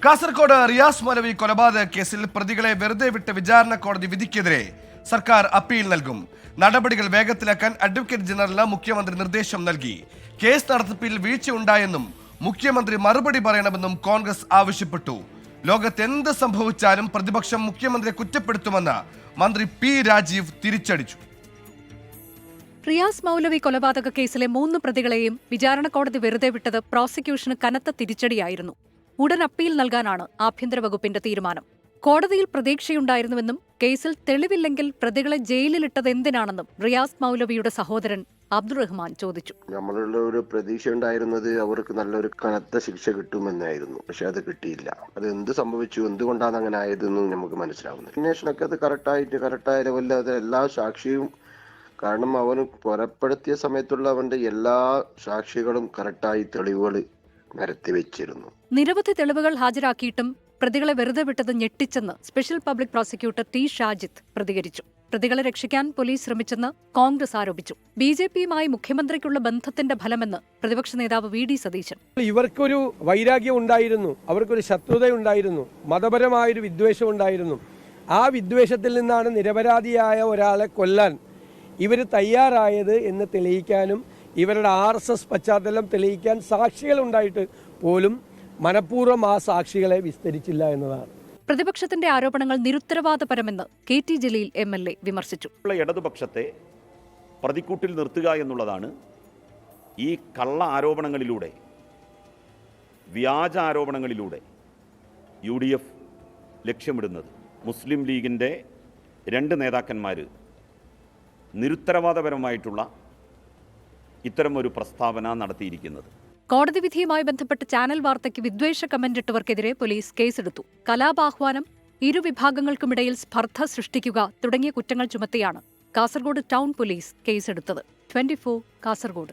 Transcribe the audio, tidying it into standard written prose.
കാസർഗോഡ് റിയാസ് മൗലവി കൊലപാതക കേസിൽ പ്രതികളെ വെറുതെ വിട്ട് വിചാരണ കോടതി വിധിക്കെതിരെ സർക്കാർ അപ്പീൽ നൽകും. നടപടികൾ വേഗത്തിലാക്കാൻ അഡ്വക്കേറ്റ് ജനറലിന് മുഖ്യമന്ത്രി നിർദ്ദേശം നൽകി. കേസ് നടത്തിപ്പിൽ വീഴ്ചയുണ്ടായെന്നും മുഖ്യമന്ത്രി മറുപടി പറയണമെന്നും കോൺഗ്രസ് ആവശ്യപ്പെട്ടു. ലോകത്ത് എന്ത് സംഭവിച്ചാലും പ്രതിപക്ഷം മുഖ്യമന്ത്രിയെ കുറ്റപ്പെടുത്തുമെന്ന് മന്ത്രി പി രാജീവ് തിരിച്ചടിച്ചു. റിയാസ് മൗലവി കൊലപാതക കേസിലെ 3 പ്രതികളെയും വിചാരണ കോടതി വെറുതെ വിട്ടത് പ്രോസിക്യൂഷന് കനത്ത തിരിച്ചടിയായിരുന്നു. ഉടൻ അപ്പീൽ നൽകാനാണ് ആഭ്യന്തര വകുപ്പിന്റെ തീരുമാനം. കോടതിയിൽ പ്രതീക്ഷയുണ്ടായിരുന്നുവെന്നും കേസിൽ തെളിവില്ലെങ്കിൽ പ്രതികളെ ജയിലിലിട്ടത് എന്തിനാണെന്നും റിയാസ് മൗലവിയുടെ സഹോദരൻ അബ്ദുറഹ്മാൻ ചോദിച്ചു. നമ്മളുള്ള ഒരു പ്രതീക്ഷ ഉണ്ടായിരുന്നത് അവർക്ക് നല്ലൊരു കനത്ത ശിക്ഷ കിട്ടുമെന്നായിരുന്നു. പക്ഷെ അത് കിട്ടിയില്ല. അത് എന്ത് സംഭവിച്ചു, എന്തുകൊണ്ടാണ് അങ്ങനെ ആയതെന്നും നമുക്ക് മനസ്സിലാവുന്നത്. അന്വേഷണമൊക്കെ അത് കറക്റ്റായ ലെവലിൽ അത് എല്ലാ സാക്ഷിയും, കാരണം അവന് പുറപ്പെടുത്തിയ സമയത്തുള്ള അവന്റെ എല്ലാ സാക്ഷികളും കറക്റ്റായി തെളിവുകൾ നിരത്തി വെച്ചിരുന്നു. നിരവധി തെളിവുകൾ ഹാജരാക്കിയിട്ടും പ്രതികളെ വെറുതെ വിട്ടത് ഞെട്ടിച്ചെന്ന് special public prosecutor T Shajith പ്രതികരിച്ചു. പ്രതികളെ രക്ഷിക്കാൻ പോലീസ് ശ്രമിച്ചെന്ന് കോൺഗ്രസ് ആരോപിച്ചു. ബിജെപിയുമായി മുഖ്യമന്ത്രിക്കുള്ള ബന്ധത്തിന്റെ ഫലമെന്ന് പ്രതിപക്ഷ നേതാവ് വി ഡി സതീശൻ. ഇവർക്കൊരു വൈരാഗ്യം ഉണ്ടായിരുന്നു, അവർക്കൊരു ശത്രുതയുണ്ടായിരുന്നു, മതപരമായൊരു വിദ്വേഷം ഉണ്ടായിരുന്നു. ആ വിദ്വേഷത്തിൽ നിന്നാണ് നിരപരാധിയായ ഒരാളെ കൊല്ലാൻ ഇവർ തയ്യാറായത് എന്ന് തെളിയിക്കാനും ഇവരുടെ RSS പശ്ചാത്തലം തെളിയിക്കാൻ സാക്ഷികൾ ഉണ്ടായിട്ട് പോലും മനഃപൂർവ്വം ആ സാക്ഷികളെ വിസ്തരിച്ചില്ല എന്നതാണ്. പ്രതിപക്ഷത്തിന്റെ ആരോപണങ്ങൾ നിരുത്തരവാദപരമെന്ന് KT ജലീൽ MLA വിമർശിച്ചു. ഇടതുപക്ഷത്തെ പ്രതിക്കൂട്ടിൽ നിർത്തുക എന്നുള്ളതാണ് ഈ കള്ള ആരോപണങ്ങളിലൂടെ, വ്യാജ ആരോപണങ്ങളിലൂടെ UDF ലക്ഷ്യമിടുന്നത്. മുസ്ലിം ലീഗിൻ്റെ 2 നേതാക്കന്മാർ നിരുത്തരവാദപരമായിട്ടുള്ള ഇത്തരം ഒരു പ്രസ്താവന നടത്തിയിരിക്കുന്നത്. കോടതി വിധിയുമായി ബന്ധപ്പെട്ട് ചാനൽ വാർത്തയ്ക്ക് വിദ്വേഷ കമന്റിട്ടവർക്കെതിരെ പോലീസ് കേസെടുത്തു. കലാപാഹ്വാനം, ഇരുവിഭാഗങ്ങൾക്കുമിടയിൽ സ്പർദ്ധ സൃഷ്ടിക്കുക തുടങ്ങിയ കുറ്റങ്ങൾ ചുമത്തിയാണ് കാസർഗോഡ് ടൗൺ പോലീസ് കേസെടുത്തത്. 24 കാസർഗോഡ്.